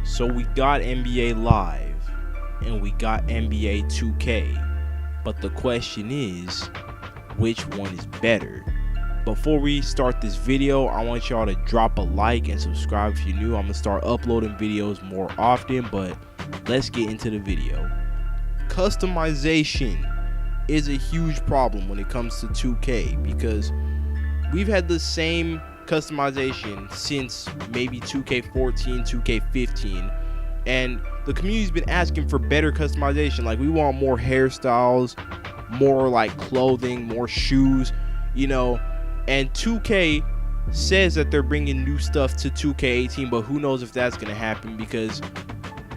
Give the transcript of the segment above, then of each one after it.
So we got NBA Live and we got NBA 2K, but the question is, which one is better? Before we start this video, I want y'all to drop a like and subscribe if you're new. I'm gonna start uploading videos more often, but let's get into the video. Customization is a huge problem when it comes to 2K because we've had the same customization since maybe 2K14, 2K15, and the community's been asking for better customization. Like, we want more hairstyles, more like clothing, more shoes, and 2K says that they're bringing new stuff to 2K18, but who knows if that's gonna happen because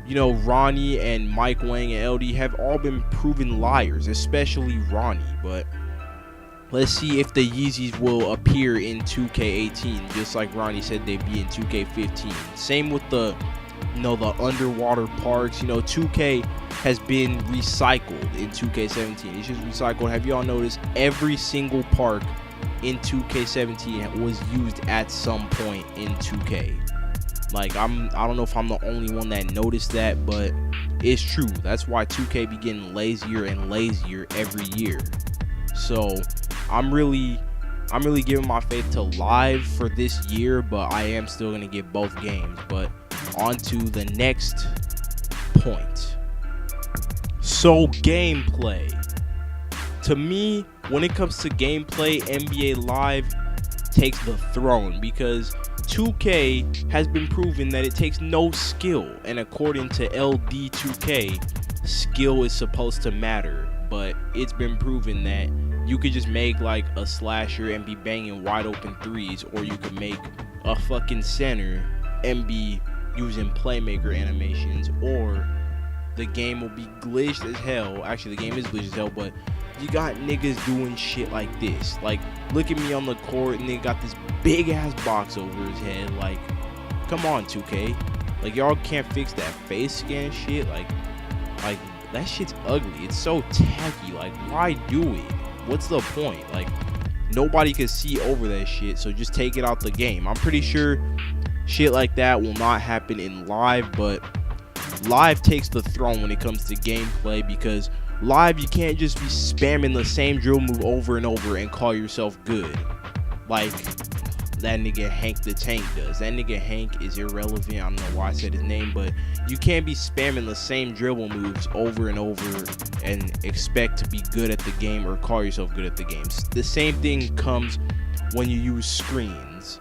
Ronnie and Mike Wang and LD have all been proven liars, especially Ronnie. But let's see if the Yeezys will appear in 2K18, just like Ronnie said they'd be in 2K15. Same with the underwater parks. 2K has been recycled in 2K17. It's just recycled. Have y'all noticed every single park in 2K17 was used at some point in 2K? Like, I don't know if I'm the only one that noticed that, but it's true. That's why 2K be getting lazier and lazier every year. So I'm really giving my faith to Live for this year, but I am still gonna get both games. But on to the next point. So gameplay. To me, when it comes to gameplay, NBA Live takes the throne because 2K has been proven that it takes no skill, and according to LD2K, skill is supposed to matter, but it's been proven that you could just make like a slasher and be banging wide open threes, or you could make a fucking center and be using playmaker animations, or the game will be glitched as hell. Actually, the game is glitched as hell, but you got niggas doing shit like this. Like, look at me on the court, and they got this big ass box over his head. Like, come on, 2K. Like, y'all can't fix that face scan shit. Like that shit's ugly. It's so tacky. Like, why do it? What's the point? Like, nobody can see over that shit, so just take it out the game. I'm pretty sure shit like that will not happen in Live, but Live takes the throne when it comes to gameplay because Live, you can't just be spamming the same drill move over and over and call yourself good like that nigga Hank the Tank does. That nigga Hank is irrelevant. I don't know why I said his name, but you can't be spamming the same dribble moves over and over and expect to be good at the game or call yourself good at the game. The same thing comes when you use screens.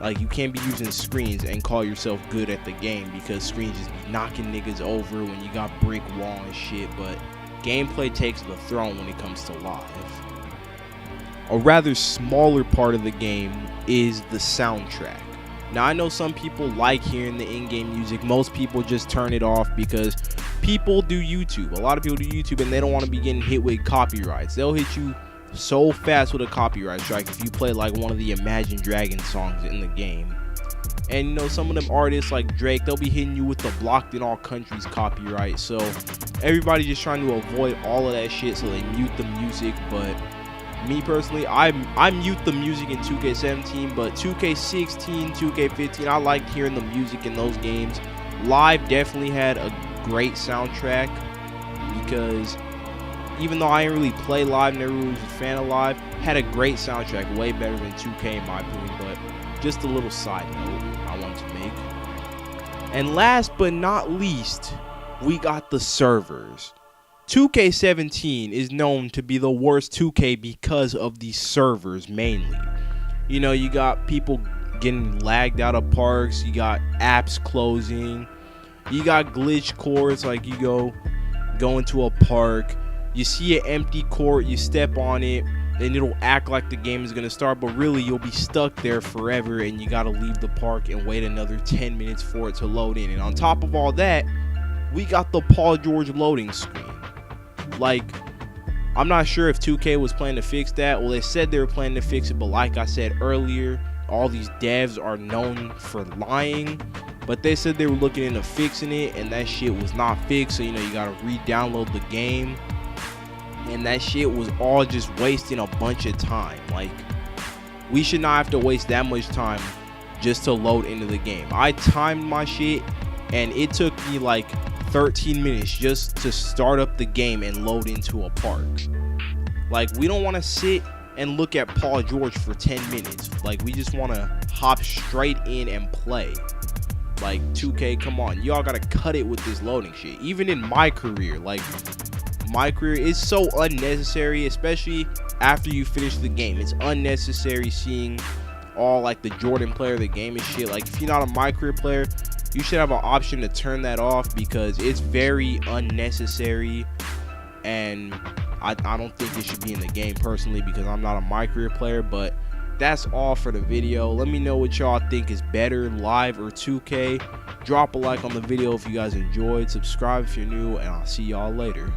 Like, you can't be using screens and call yourself good at the game because screens just be knocking niggas over when you got brick wall and shit. But gameplay takes the throne when it comes to Live. A rather smaller part of the game is the soundtrack. Now, I know some people like hearing the in-game music. Most people just turn it off because people do YouTube. A lot of people do YouTube and they don't want to be getting hit with copyrights. They'll hit you so fast with a copyright strike if you play like one of the Imagine Dragons songs in the game. And some of them artists like Drake, they'll be hitting you with the blocked in all countries copyright. So everybody just trying to avoid all of that shit, so they mute the music. But me personally, I mute the music in 2K17, but 2K16, 2K15, I liked hearing the music in those games. Live definitely had a great soundtrack because even though I didn't really play Live, never really was a fan of Live, had a great soundtrack, way better than 2K in my opinion. But just a little side note I wanted to make. And last but not least, we got the servers. 2K17 is known to be the worst 2K because of the servers mainly. You got people getting lagged out of parks, you got apps closing, you got glitch courts. Like, you go into a park, you see an empty court, you step on it, and it'll act like the game is gonna start, but really you'll be stuck there forever, and you gotta leave the park and wait another 10 minutes for it to load in. And on top of all that, we got the Paul George loading screen. Like, I'm not sure if 2K was planning to fix that. Well, they said they were planning to fix it, but like I said earlier, all these devs are known for lying. But they said they were looking into fixing it, and that shit was not fixed. So, you gotta re-download the game. And that shit was all just wasting a bunch of time. Like, we should not have to waste that much time just to load into the game. I timed my shit and it took me like 13 minutes just to start up the game and load into a park. Like, we don't want to sit and look at Paul George for 10 minutes. Like, we just want to hop straight in and play. Like, 2K, come on, y'all gotta cut it with this loading shit. Even in mycareer, like, mycareer is so unnecessary, especially after you finish the game. It's unnecessary seeing all like the Jordan player of the game and shit. Like, if you're not a mycareer player, you should have an option to turn that off, because it's very unnecessary, and I don't think it should be in the game personally, because I'm not a mycareer player. But that's all for the video. Let me know what y'all think is better, live or 2K. Drop a like on the video if you guys enjoyed, subscribe if you're new, and I'll see y'all later.